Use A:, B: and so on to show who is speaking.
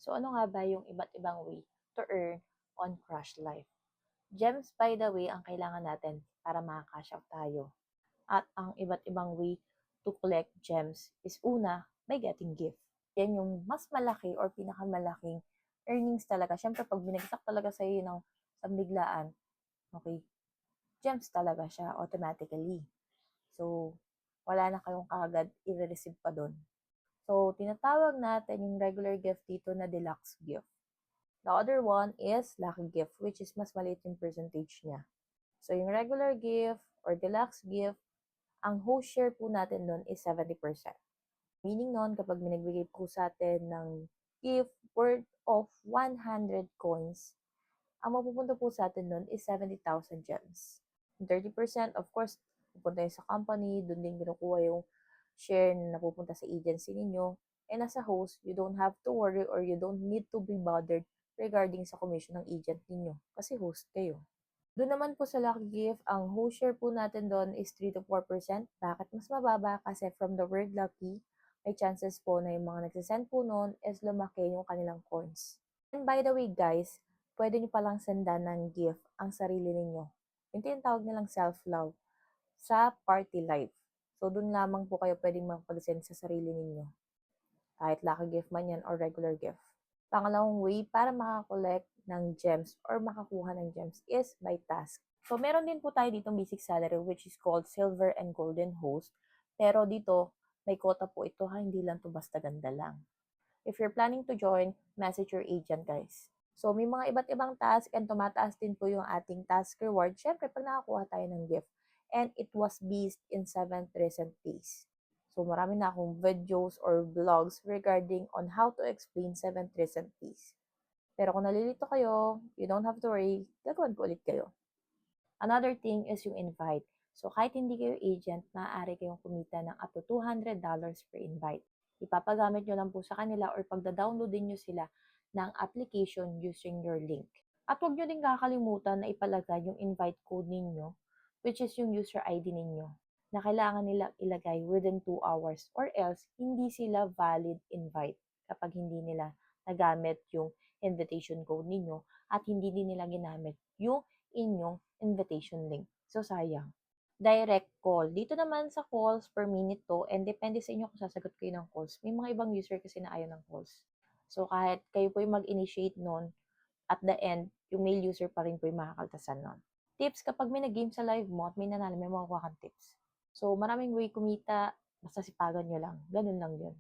A: So ano nga ba yung iba't ibang way to earn on Crush Life? Gems by the way ang kailangan natin para maka-cash out tayo. At ang iba't ibang way to collect gems is una, by getting gift. Yan yung mas malaki or pinakamalaking earnings talaga. Siyempre pag binagsak talaga sa iyo ng sambiglaan, okay, gems talaga siya automatically. So, wala na kayong kaagad i-receive pa doon. So, tinatawag natin yung regular gift dito na deluxe gift. The other one is lucky gift, which is mas maliit yung percentage niya. So, yung regular gift or deluxe gift, ang host share po natin doon is 70%. Meaning nun, kapag binagbigay po sa atin ng gift worth of 100 coins, ang mapupunta po sa atin nun is 70,000 gems. 30%, of course, pupunta yun sa company, doon din kinukuha yung share na napupunta sa agency ninyo. And as a host, you don't have to worry or you don't need to be bothered regarding sa commission ng agent ninyo kasi host kayo. Doon naman po sa Lucky Gift, ang host share po natin doon is 3 to 4%. Bakit mas mababa? Kasi from the word lucky, may chances po na yung mga nagsisend po noon is lumaki yung kanilang coins. And by the way guys, pwede nyo palang sendan ng gift ang sarili ninyo. Yung tinatawag nilang self-love sa party life. So, doon lamang po kayo pwedeng makapag-send sa sarili ninyo. Kahit lucky gift man yan or regular gift. Pangalawang way para makakollect ng gems or makakuha ng gems is by task. So, meron din po tayo ditong basic salary which is called silver and golden host. Pero dito, may quota po ito ha, hindi lang to basta ganda lang. If you're planning to join, message your agent guys. So, may mga iba't ibang task and tumataas din po yung ating task reward. Syempre, pag nakakuha tayo ng gift. And it was based in 7 recent days. So, marami na akong videos or vlogs regarding on how to explain 7 recent days. Pero kung nalilito kayo, you don't have to worry, gagawin ko ulit kayo. Another thing is yung invite. So, kahit hindi kayo agent, maaari kayong kumita ng up to $200 per invite. Ipapagamit nyo lang po sa kanila or pagda-downloadin nyo sila ng application using your link. At huwag nyo din kakalimutan na ipalagay yung invite code ninyo, which is yung user ID ninyo, na kailangan nila ilagay within 2 hours or else hindi sila valid invite kapag hindi nila nagamit yung invitation code ninyo at hindi din nila ginamit yung inyong invitation link. So, sayang. Direct call. Dito naman sa calls per minute to and depende sa inyo kung sasagot kayo ng calls. May mga ibang user kasi na ayaw ng calls. So, kahit kayo po yung mag-initiate nun, at the end, yung male user pa rin po yung makakaltasan nun. Tips, kapag may nag-game sa live mo at may nanalo, may makukuha kang tips. So, maraming way kumita, basta sipagan nyo lang. Ganun lang yun.